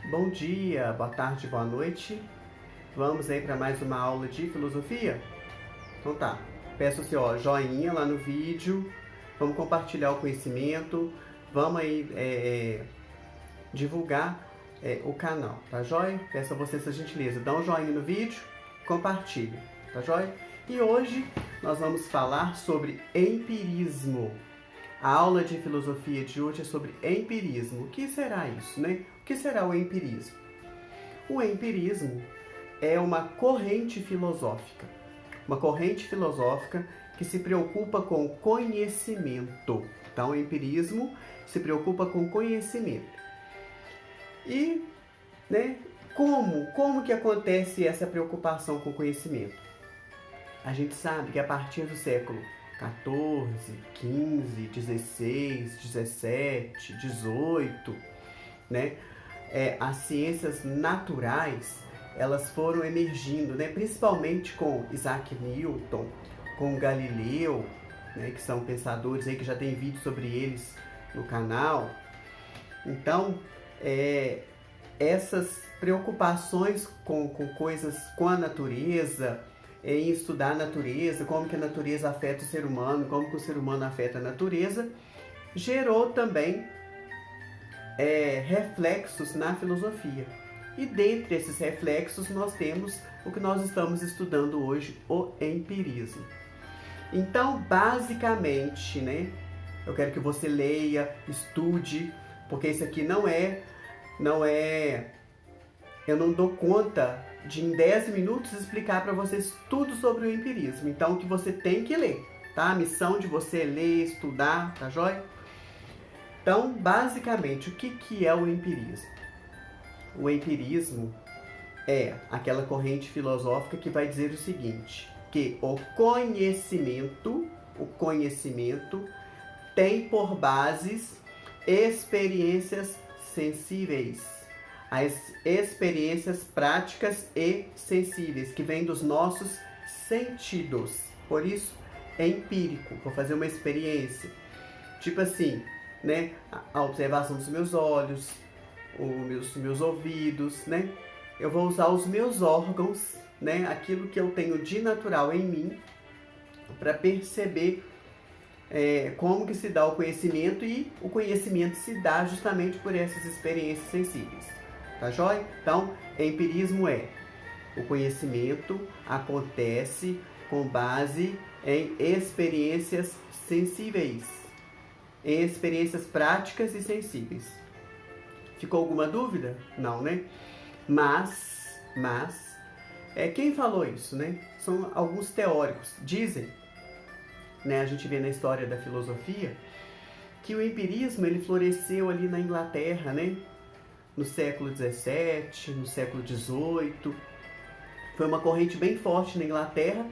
Bom dia, boa tarde, boa noite. Vamos aí para mais uma aula de filosofia? Então tá, peço assim, ó, joinha lá no vídeo, vamos compartilhar o conhecimento, vamos aí divulgar o canal, tá joia? Peço a vocês essa gentileza, dá um joinha no vídeo, compartilhe, tá joia? E hoje nós vamos falar sobre empirismo. A aula de filosofia de hoje é sobre empirismo. O que será isso, né? O que será o empirismo? O empirismo é uma corrente filosófica. Uma corrente filosófica que se preocupa com conhecimento. Então, o empirismo se preocupa com conhecimento. E, né, como que acontece essa preocupação com conhecimento? A gente sabe que a partir do século 14, 15, 16, 17, 18, né? As ciências naturais, elas foram emergindo, né? Principalmente com Isaac Newton, com Galileu, né? Que são pensadores aí que já tem vídeo sobre eles no canal. Então, essas preocupações com coisas, com a natureza, em estudar a natureza, como que a natureza afeta o ser humano, como que o ser humano afeta a natureza, gerou também reflexos na filosofia. E dentre esses reflexos nós temos o que nós estamos estudando hoje, o empirismo. Então, basicamente, né, eu quero que você leia, estude, porque isso aqui não é, eu não dou conta de em 10 minutos explicar para vocês tudo sobre o empirismo. Então, o que você tem que ler, tá? A missão de você é ler, estudar, tá joia? Então, basicamente, o que é o empirismo? O empirismo é aquela corrente filosófica que vai dizer o seguinte, que o conhecimento tem por bases experiências sensíveis. As experiências práticas e sensíveis, que vêm dos nossos sentidos. Por isso, é empírico. Vou fazer uma experiência. Tipo assim, né? A observação dos meus olhos, os meus ouvidos, né? Eu vou usar os meus órgãos, né? Aquilo que eu tenho de natural em mim, para perceber como que se dá o conhecimento, e o conhecimento se dá justamente por essas experiências sensíveis. Tá joia? Então, empirismo é o conhecimento acontece com base em experiências sensíveis, em experiências práticas e sensíveis. Ficou alguma dúvida? Não, né? Mas quem falou isso, né? São alguns teóricos. Dizem, né, a gente vê na história da filosofia, que o empirismo ele floresceu ali na Inglaterra, né? No século XVII, no século XVIII. Foi uma corrente bem forte na Inglaterra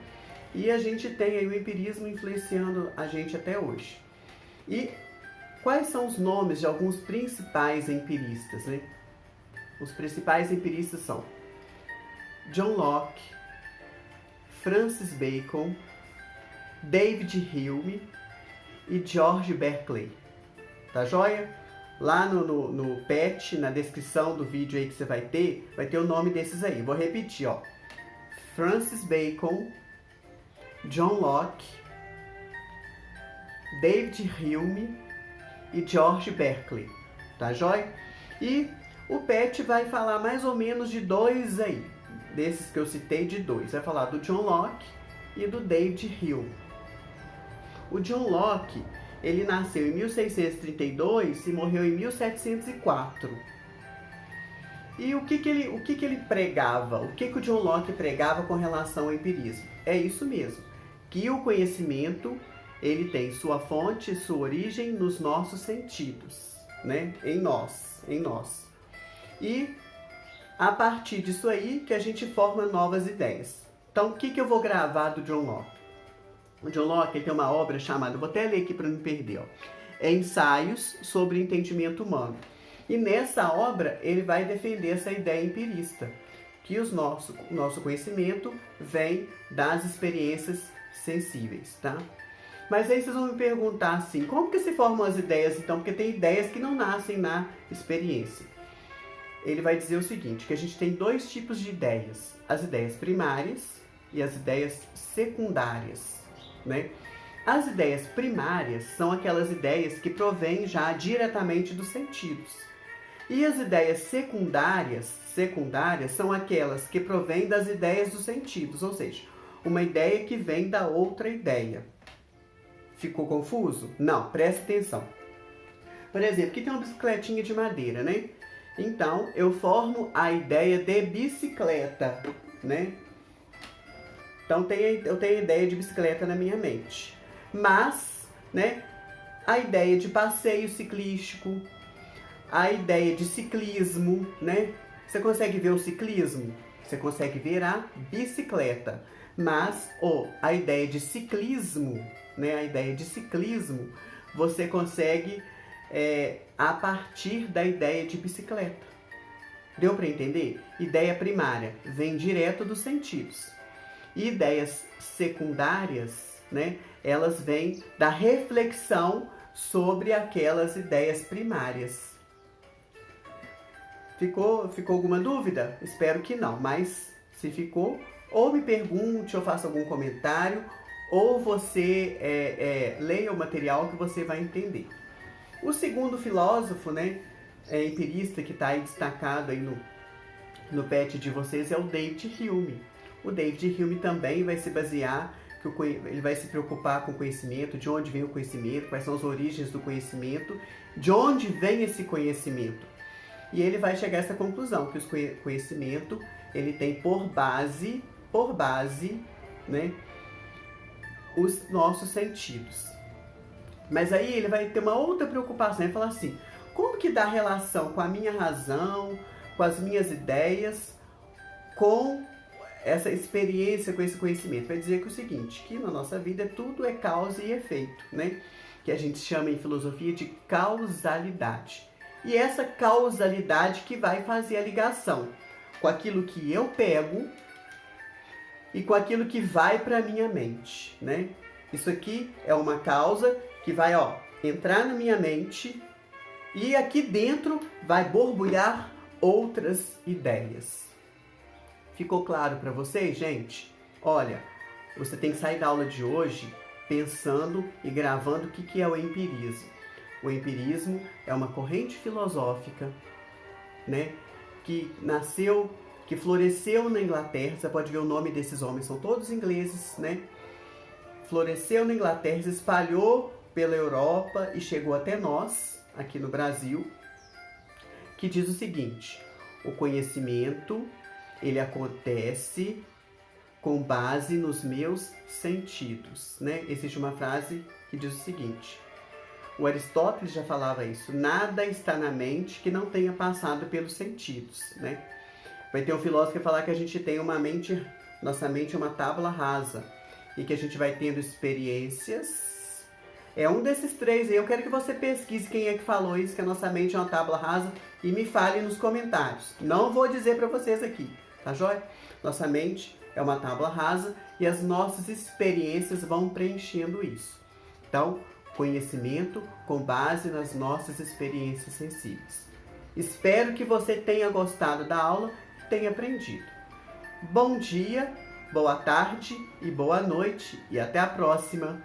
e a gente tem aí o empirismo influenciando a gente até hoje. E quais são os nomes de alguns principais empiristas, né? Os principais empiristas são John Locke, Francis Bacon, David Hume e George Berkeley. Tá joia? Lá no PET, na descrição do vídeo aí que você vai ter o nome desses aí. Vou repetir, ó. Francis Bacon, John Locke, David Hume e George Berkeley. Tá joia? E o PET vai falar mais ou menos de dois aí. Desses que eu citei, de dois. Vai falar do John Locke e do David Hume. O John Locke, ele nasceu em 1632 e morreu em 1704. E o que ele pregava? O que o John Locke pregava com relação ao empirismo? É isso mesmo, que o conhecimento ele tem sua fonte, sua origem nos nossos sentidos, né? Em nós. E a partir disso aí que a gente forma novas ideias. Então, o que eu vou gravar do John Locke? O John Locke tem uma obra chamada, vou até ler aqui para não perder, ó, Ensaios sobre Entendimento Humano. E nessa obra ele vai defender essa ideia empirista, que o nosso conhecimento vem das experiências sensíveis, tá? Mas aí vocês vão me perguntar assim, como que se formam as ideias então? Porque tem ideias que não nascem na experiência. ele vai dizer o seguinte, que a gente tem dois tipos de ideias, as ideias primárias e as ideias secundárias, né? As ideias primárias são aquelas ideias que provêm já diretamente dos sentidos. E as ideias secundárias são aquelas que provêm das ideias dos sentidos, ou seja, uma ideia que vem da outra ideia. Ficou confuso? Não, preste atenção. Por exemplo, aqui tem uma bicicletinha de madeira, né? Então, eu formo a ideia de bicicleta, né? Então, eu tenho a ideia de bicicleta na minha mente. Mas, né, a ideia de passeio ciclístico, a ideia de ciclismo, né? Você consegue ver o ciclismo? Você consegue ver a bicicleta. Mas, a ideia de ciclismo, né? A ideia de ciclismo, você consegue a partir da ideia de bicicleta. Deu para entender? Ideia primária vem direto dos sentidos. E ideias secundárias, né? Elas vêm da reflexão sobre aquelas ideias primárias. Ficou alguma dúvida? Espero que não, mas se ficou, ou me pergunte, ou faça algum comentário, ou você leia o material que você vai entender. O segundo filósofo, né, empirista que está aí destacado aí no PET de vocês é o David Hume. O David Hume também vai se basear, ele vai se preocupar com o conhecimento, de onde vem o conhecimento, quais são as origens do conhecimento, de onde vem esse conhecimento. E ele vai chegar a essa conclusão, que o conhecimento ele tem por base, né, os nossos sentidos. Mas aí ele vai ter uma outra preocupação, ele vai falar assim, como que dá relação com a minha razão, com as minhas ideias, com essa experiência, com esse conhecimento? Vai dizer que o seguinte, que na nossa vida tudo é causa e efeito, né? Que a gente chama em filosofia de causalidade. E essa causalidade que vai fazer a ligação com aquilo que eu pego e com aquilo que vai para a minha mente, né? Isso aqui é uma causa que vai, entrar na minha mente e aqui dentro vai borbulhar outras ideias. Ficou claro para vocês, gente? Olha, você tem que sair da aula de hoje pensando e gravando o que é o empirismo. O empirismo é uma corrente filosófica, né, que floresceu na Inglaterra. Você pode ver o nome desses homens, são todos ingleses, né? Floresceu na Inglaterra, se espalhou pela Europa e chegou até nós, aqui no Brasil, que diz o seguinte: o conhecimento, ele acontece com base nos meus sentidos, né? Existe uma frase que diz o seguinte, o Aristóteles já falava isso, nada está na mente que não tenha passado pelos sentidos, né? Vai ter um filósofo que vai falar que a gente tem uma mente, nossa mente é uma tábua rasa, e que a gente vai tendo experiências. É um desses três aí. Eu quero que você pesquise quem é que falou isso, que a nossa mente é uma tábua rasa, e me fale nos comentários. Não vou dizer para vocês aqui, tá joia? Nossa mente é uma tábua rasa e as nossas experiências vão preenchendo isso. Então, conhecimento com base nas nossas experiências sensíveis. Espero que você tenha gostado da aula, tenha aprendido. Bom dia, boa tarde e boa noite, e até a próxima!